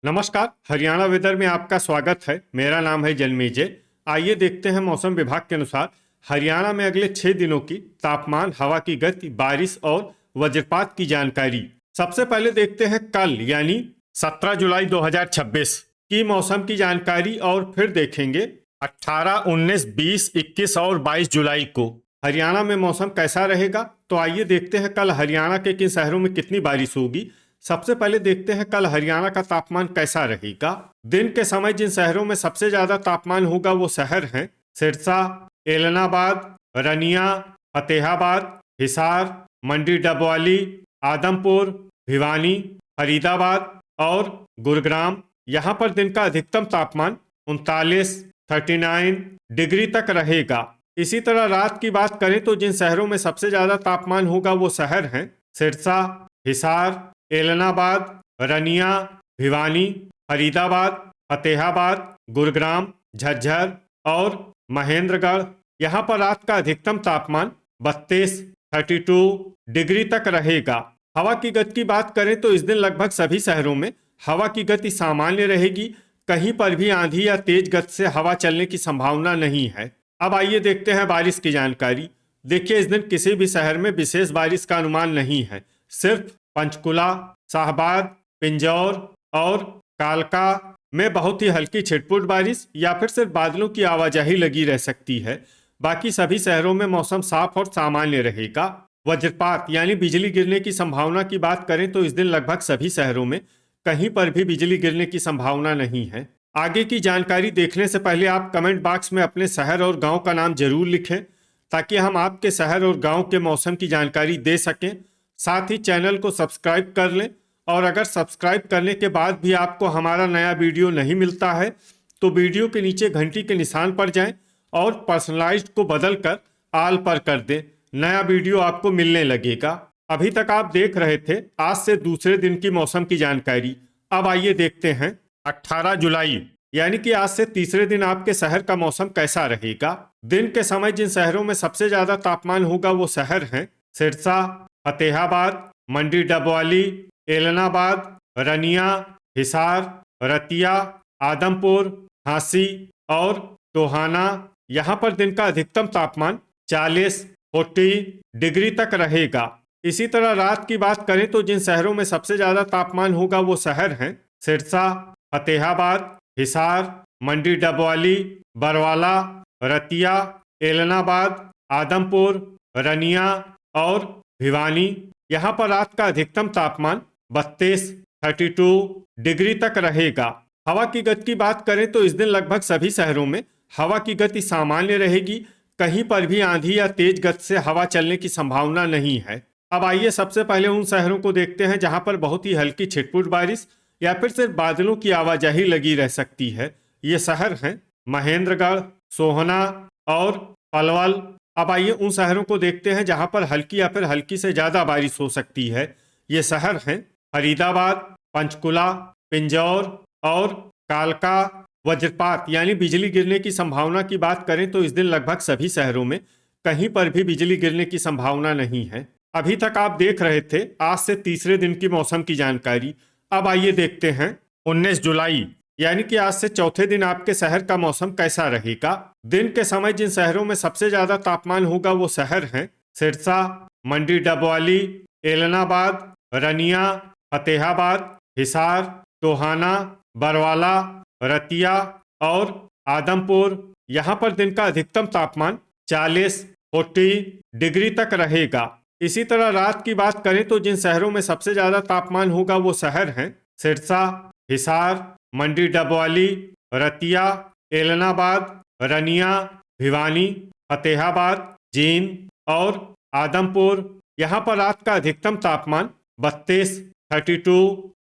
नमस्कार। हरियाणा वेदर में आपका स्वागत है। मेरा नाम है जन्मेजय। आइए देखते हैं मौसम विभाग के अनुसार हरियाणा में अगले 6 दिनों की तापमान, हवा की गति, बारिश और वज्रपात की जानकारी। सबसे पहले देखते हैं कल यानी 17 जुलाई 2026 की मौसम की जानकारी और फिर देखेंगे 18, 19, 20, 21 और 22 जुलाई को हरियाणा में मौसम कैसा रहेगा। तो आइए देखते हैं कल हरियाणा के किन शहरों में कितनी बारिश होगी। सबसे पहले देखते हैं कल हरियाणा का तापमान कैसा रहेगा। दिन के समय जिन शहरों में सबसे ज्यादा तापमान होगा वो शहर हैं सिरसा, एलनाबाद, रनिया, फतेहाबाद, हिसार, मंडी डबवाली, आदमपुर, भिवानी, फरीदाबाद और गुरुग्राम। यहाँ पर दिन का अधिकतम तापमान 39 डिग्री तक रहेगा। इसी तरह रात की बात करें तो जिन शहरों में सबसे ज्यादा तापमान होगा वो शहर हैं सिरसा, हिसार, एलनाबाद, रनिया, भिवानी, फरीदाबाद, फतेहाबाद, गुरुग्राम, झज्जर और महेंद्रगढ़। यहाँ पर रात का अधिकतम तापमान 32 डिग्री तक रहेगा। हवा की गति की बात करें तो इस दिन लगभग सभी शहरों में हवा की गति सामान्य रहेगी। कहीं पर भी आंधी या तेज गति से हवा चलने की संभावना नहीं है। अब आइए देखते हैं बारिश की जानकारी। देखिए, इस दिन किसी भी शहर में विशेष बारिश का अनुमान नहीं है। सिर्फ पंचकुला, शाहबाद, पिंजौर और कालका में बहुत ही हल्की छिटपुट बारिश या फिर सिर्फ बादलों की आवाजाही लगी रह सकती है। बाकी सभी शहरों में मौसम साफ और सामान्य रहेगा। वज्रपात यानी बिजली गिरने की संभावना की बात करें तो इस दिन लगभग सभी शहरों में कहीं पर भी बिजली गिरने की संभावना नहीं है। आगे की जानकारी देखने से पहले आप कमेंट बॉक्स में अपने शहर और गांव का नाम जरूर लिखें ताकि हम आपके शहर और गांव के मौसम की जानकारी दे सकें। साथ ही चैनल को सब्सक्राइब कर लें और अगर सब्सक्राइब करने के बाद भी आपको हमारा नया वीडियो नहीं मिलता है तो वीडियो के नीचे घंटी के निशान पर जाएं और पर्सनलाइज्ड को बदलकर ऑल पर कर दें। नया वीडियो आपको मिलने लगेगा। अभी तक आप देख रहे थे आज से दूसरे दिन की मौसम की जानकारी। अब आइए देखते हैं 18 जुलाई यानी कि आज से तीसरे दिन आपके शहर का मौसम कैसा रहेगा। दिन के समय जिन शहरों में सबसे ज्यादा तापमान होगा वो शहर हैं सिरसा, फतेहाबाद, मंडी डबवाली, एलनाबाद, रनिया, हिसार, रतिया, आदमपुर, झांसी और टोहाना। यहाँ पर दिन का अधिकतम तापमान 40 डिग्री तक रहेगा। इसी तरह रात की बात करें तो जिन शहरों में सबसे ज्यादा तापमान होगा वो शहर हैं सिरसा, फतेहाबाद, हिसार, मंडी डबवाली, बरवाला, रतिया, एलनाबाद, आदमपुर, रनिया और भिवानी। यहाँ पर रात का अधिकतम तापमान 32 डिग्री तक रहेगा। हवा की गति की बात करें तो इस दिन लगभग सभी शहरों में हवा की गति सामान्य रहेगी। कहीं पर भी आंधी या तेज गति से हवा चलने की संभावना नहीं है। अब आइए सबसे पहले उन शहरों को देखते हैं जहां पर बहुत ही हल्की छिटपुट बारिश या फिर सिर्फ बादलों की आवाजाही लगी रह सकती है। ये शहर हैं महेंद्रगढ़, सोहना और पलवल। अब आइए उन शहरों को देखते हैं जहां पर हल्की या फिर हल्की से ज्यादा बारिश हो सकती है। ये शहर हैं फरीदाबाद, पंचकुला, पिंजौर और कालका। वज्रपात यानी बिजली गिरने की संभावना की बात करें तो इस दिन लगभग सभी शहरों में कहीं पर भी बिजली गिरने की संभावना नहीं है। अभी तक आप देख रहे थे आज से तीसरे दिन की मौसम की जानकारी। अब आइए देखते हैं 19 जुलाई यानी कि आज से चौथे दिन आपके शहर का मौसम कैसा रहेगा। दिन के समय जिन शहरों में सबसे ज्यादा तापमान होगा वो शहर हैं सिरसा, मंडी डबवाली, एलनाबाद, रनिया, फतेहाबाद, हिसार, टोहाना, बरवाला, रतिया और आदमपुर। यहाँ पर दिन का अधिकतम तापमान 40 डिग्री तक रहेगा। इसी तरह रात की बात करें तो जिन शहरों में सबसे ज्यादा तापमान होगा वो शहर हैं सिरसा, हिसार, मंडी डबवाली, रतिया, एलनाबाद, रनिया, भिवानी, फतेहाबाद, जींद और आदमपुर। यहाँ पर रात का अधिकतम तापमान 32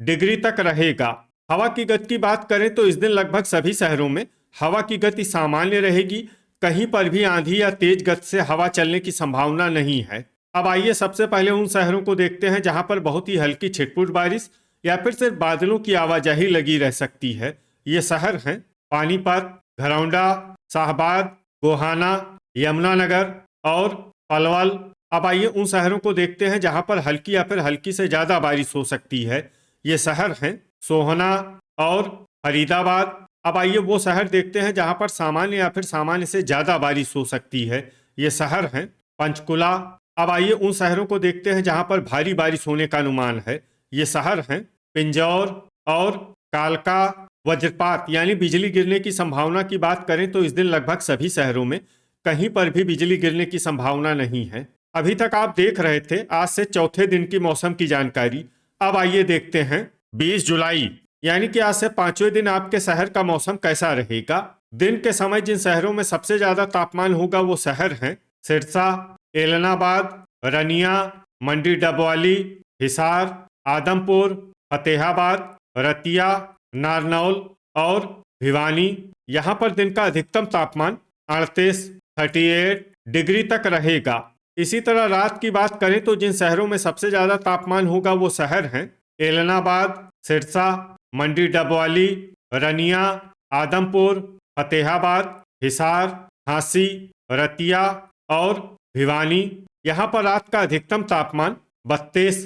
डिग्री तक रहेगा। हवा की गति की बात करें तो इस दिन लगभग सभी शहरों में हवा की गति सामान्य रहेगी। कहीं पर भी आंधी या तेज गति से हवा चलने की संभावना नहीं है। अब आइए सबसे पहले उन शहरों को देखते हैं जहां पर बहुत ही हल्की छिटपुट बारिश या फिर सिर्फ बादलों की आवाजाही लगी रह सकती है। ये शहर हैं पानीपत, घरौंडा, शाहबाद, गोहाना, यमुनानगर और पलवल। अब आइए उन शहरों को देखते हैं जहां पर हल्की या फिर हल्की से ज्यादा बारिश हो सकती है। ये शहर हैं सोहना और फरीदाबाद। अब आइए वो शहर देखते हैं जहां पर सामान्य या फिर सामान्य से ज्यादा बारिश हो सकती है। ये शहर हैं पंचकुला। अब आइए उन शहरों को देखते हैं जहां पर भारी बारिश होने का अनुमान है। ये शहर हैं पिंजौर और कालका। वज्रपात यानी बिजली गिरने की संभावना की बात करें तो इस दिन लगभग सभी शहरों में कहीं पर भी बिजली गिरने की संभावना नहीं है। अभी तक आप देख रहे थे आज से चौथे दिन की मौसम की जानकारी। अब आइए देखते हैं 20 जुलाई यानी कि आज से पांचवें दिन आपके शहर का मौसम कैसा रहेगा। दिन के समय जिन शहरों में सबसे ज्यादा तापमान होगा वो शहर हैं सिरसा, एलनाबाद, रनिया, मंडी डबवाली, हिसार, आदमपुर, फतेहाबाद, रतिया, नारनौल और भिवानी। यहाँ पर दिन का अधिकतम तापमान 38 डिग्री तक रहेगा। इसी तरह रात की बात करें तो जिन शहरों में सबसे ज्यादा तापमान होगा वो शहर हैं एलनाबाद, सिरसा, मंडी डबवाली, रनिया, आदमपुर, फतेहाबाद, हिसार, झांसी, रतिया और भिवानी। यहाँ पर रात का अधिकतम तापमान 32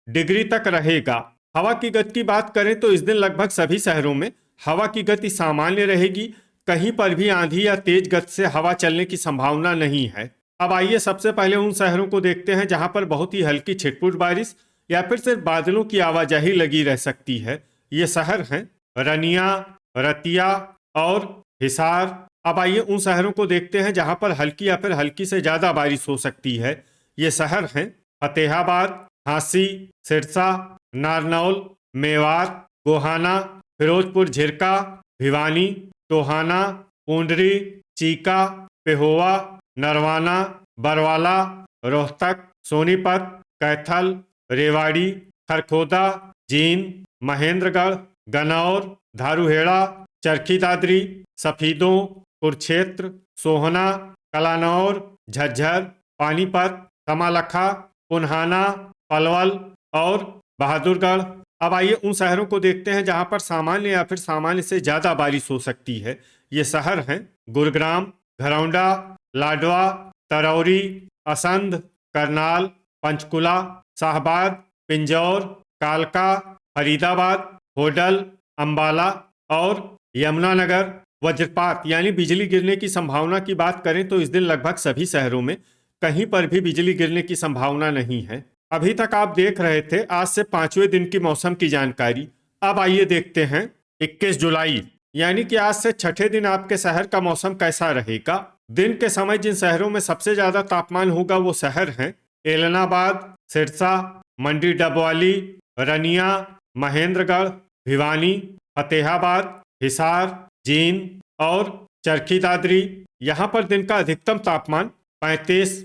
डिग्री तक रहेगा। हवा की गति की बात करें तो इस दिन लगभग सभी शहरों में हवा की गति सामान्य रहेगी। कहीं पर भी आंधी या तेज गति से हवा चलने की संभावना नहीं है। अब आइए सबसे पहले उन शहरों को देखते हैं जहां पर बहुत ही हल्की छिटपुट बारिश या फिर सिर्फ बादलों की आवाजाही लगी रह सकती है। ये शहर हैं रनिया, रतिया और हिसार। अब आइए उन शहरों को देखते हैं जहां पर हल्की या फिर हल्की से ज्यादा बारिश हो सकती है। ये शहर हैं फतेहाबाद, झांसी, सिरसा, नारनौल, मेवात, गोहाना, फिरोजपुर झिरका, भिवानी, टोहाना, पूंडरी, चीका, पेहोवा, नरवाना, बरवाला, रोहतक, सोनीपत, कैथल, रेवाड़ी, खरखोदा, जींद, महेंद्रगढ़, गन्नौर, धारूहेड़ा, चरखी दादरी, सफीदों, कुरुक्षेत्र, सोहना, कलानौर, झज्जर, पानीपत, कमालखा, पुन्हाना, पलवल और बहादुरगढ़। अब आइए उन शहरों को देखते हैं जहां पर सामान्य या फिर सामान्य से ज्यादा बारिश हो सकती है। ये शहर हैं गुरुग्राम, घरौंडा, लाडवा, तरौरी, असंध, करनाल, पंचकुला, शाहबाद, पिंजौर, कालका, फरीदाबाद, होडल, अंबाला और यमुनानगर। वज्रपात यानी बिजली गिरने की संभावना की बात करें तो इस दिन लगभग सभी शहरों में कहीं पर भी बिजली गिरने की संभावना नहीं है। अभी तक आप देख रहे थे आज से पांचवें दिन की मौसम की जानकारी। अब आइए देखते हैं 21 जुलाई यानी कि आज से छठे दिन आपके शहर का मौसम कैसा रहेगा। दिन के समय जिन शहरों में सबसे ज्यादा तापमान होगा वो शहर हैं एलनाबाद, सिरसा, मंडी डबवाली, रनिया, महेंद्रगढ़, भिवानी, फतेहाबाद, हिसार, जींद और चरखी दादरी। यहाँ पर दिन का अधिकतम तापमान 35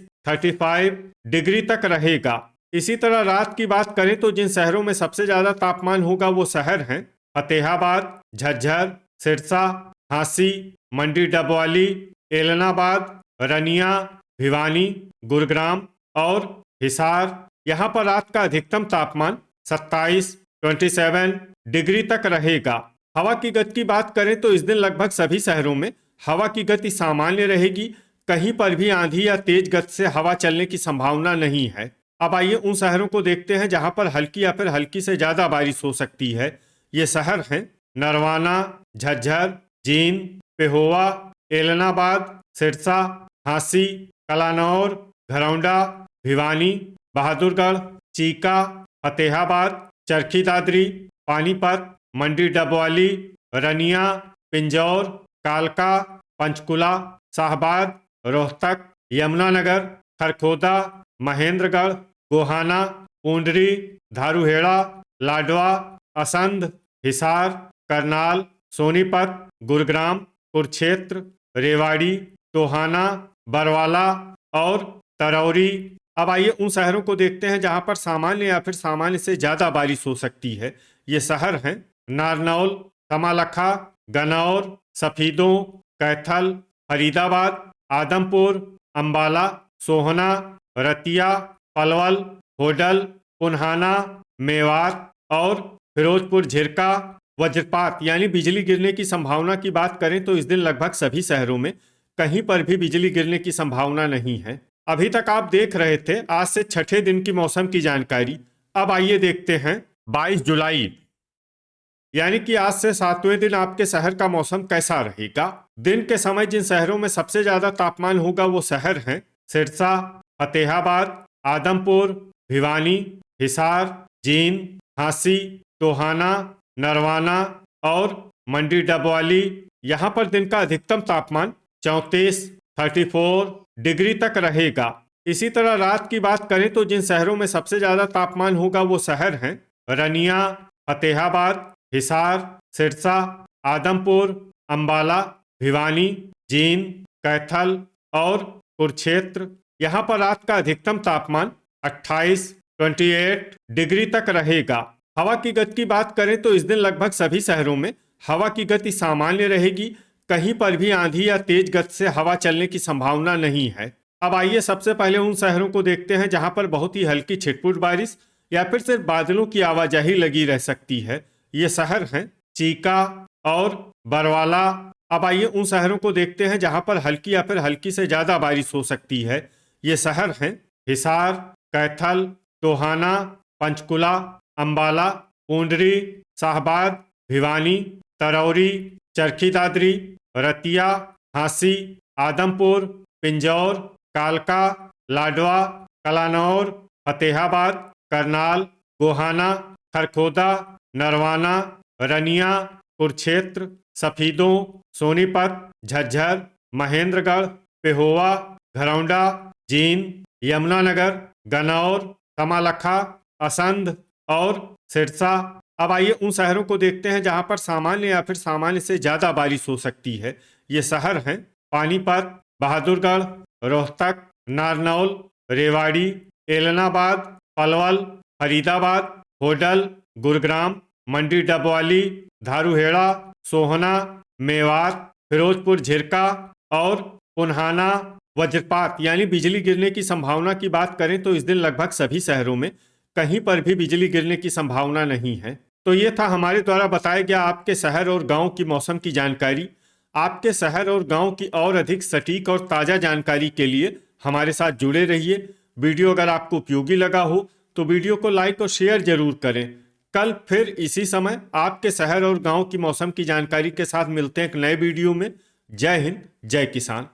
डिग्री तक रहेगा। इसी तरह रात की बात करें तो जिन शहरों में सबसे ज्यादा तापमान होगा वो शहर हैं फतेहाबाद, झज्जर, सिरसा, झांसी, मंडी डबवाली, एलनाबाद, रनिया, भिवानी, गुरुग्राम और हिसार। यहाँ पर रात का अधिकतम तापमान 27 डिग्री तक रहेगा। हवा की गति की बात करें तो इस दिन लगभग सभी शहरों में हवा की गति सामान्य रहेगी। कहीं पर भी आंधी या तेज गति से हवा चलने की संभावना नहीं है। अब आइए उन शहरों को देखते हैं जहां पर हल्की या फिर हल्की से ज्यादा बारिश हो सकती है। ये शहर हैं नरवाना, झज्जर, जींद, पेहोवा, एलनाबाद, सिरसा, झांसी, कलानौर, घरौंडा, भिवानी, बहादुरगढ़, चीका, फतेहाबाद, चरखी दादरी, पानीपत, मंडी डबवाली, रनिया, पिंजौर, कालका, पंचकुला, शाहबाद, रोहतक, यमुनानगर, खरखोदा, महेंद्रगढ़, गोहाना, पूंडरी, धारूहेड़ा, लाडवा, असंध, हिसार, करनाल, सोनीपत, गुरुग्राम, कुरुक्षेत्र, रेवाड़ी, टोहाना, बरवाला और तरौरी। अब आइए उन शहरों को देखते हैं जहां पर सामान्य या फिर सामान्य से ज्यादा बारिश हो सकती है। ये शहर हैं नारनौल, कमालखा, गन्नौर, सफीदों, कैथल, फरीदाबाद, आदमपुर, अंबाला, सोहना, रतिया, पलवल, होडल, पुन्हाना, मेवात और फिरोजपुर झिरका। वज्रपात यानी बिजली गिरने की संभावना की बात करें तो इस दिन लगभग सभी शहरों में कहीं पर भी बिजली गिरने की संभावना नहीं है। अभी तक आप देख रहे थे आज से छठे दिन की मौसम की जानकारी। अब आइए देखते हैं 22 जुलाई यानी कि आज से 7वें दिन आपके शहर का मौसम कैसा रहेगा। दिन के समय जिन शहरों में सबसे ज्यादा तापमान होगा वो शहर हैं सिरसा, फतेहाबाद, आदमपुर, भिवानी, हिसार, जींद, झांसी, टोहाना, नरवाना और मंडी डबवाली। यहाँ पर दिन का अधिकतम तापमान 34 डिग्री तक रहेगा। इसी तरह रात की बात करें तो जिन शहरों में सबसे ज्यादा तापमान होगा वो शहर हैं रनिया, फतेहाबाद, हिसार, सिरसा, आदमपुर, अंबाला, भिवानी, जींद, कैथल और कुरुक्षेत्र। यहाँ पर रात का अधिकतम तापमान 28 डिग्री तक रहेगा। हवा की गति की बात करें तो इस दिन लगभग सभी शहरों में हवा की गति सामान्य रहेगी। कहीं पर भी आंधी या तेज गति से हवा चलने की संभावना नहीं है। अब आइए सबसे पहले उन शहरों को देखते हैं जहां पर बहुत ही हल्की छिटपुट बारिश या फिर सिर्फ बादलों की आवाजाही लगी रह सकती है। ये शहर हैं चीका और बरवाला। अब आइए उन शहरों को देखते हैं जहां पर हल्की या फिर हल्की से ज्यादा बारिश हो सकती है। ये शहर हैं हिसार, कैथल, टोहाना, पंचकुला, अंबाला, पूंडरी, शाहबाद, भिवानी, तरौरी, चरखी दादरी, रतिया, झांसी, आदमपुर, पिंजौर, कालका, लाडवा, कलानौर, फतेहाबाद, करनाल, गोहाना, खरखोदा, नरवाना, रनिया, कुरुक्षेत्र, सफीदों, सोनीपत, झज्जर, महेंद्रगढ़, पेहोवा, घरौंडा, जींद, यमुनानगर, गन्नौर, कमालखा, असंध और सिरसा। अब आइए उन शहरों को देखते हैं जहां पर सामान्य या फिर सामान्य से ज्यादा बारिश हो सकती है। ये शहर हैं पानीपत, बहादुरगढ़, रोहतक, नारनौल, रेवाड़ी, एलनाबाद, पलवल, फरीदाबाद, होडल, गुरुग्राम, मंडी डबवाली, धारूहेड़ा, सोहना, मेवात, फिरोजपुर झिरका और पुन्हाना। वज्रपात यानी बिजली गिरने की संभावना की बात करें तो इस दिन लगभग सभी शहरों में कहीं पर भी बिजली गिरने की संभावना नहीं है। तो ये था हमारे द्वारा बताया गया आपके शहर और गांव की मौसम की जानकारी। आपके शहर और गांव की और अधिक सटीक और ताज़ा जानकारी के लिए हमारे साथ जुड़े रहिए। वीडियो अगर आपको उपयोगी लगा हो तो वीडियो को लाइक और शेयर जरूर करें। कल फिर इसी समय आपके शहर और गांव की मौसम की जानकारी के साथ मिलते हैं एक नए वीडियो में। जय हिंद, जय किसान।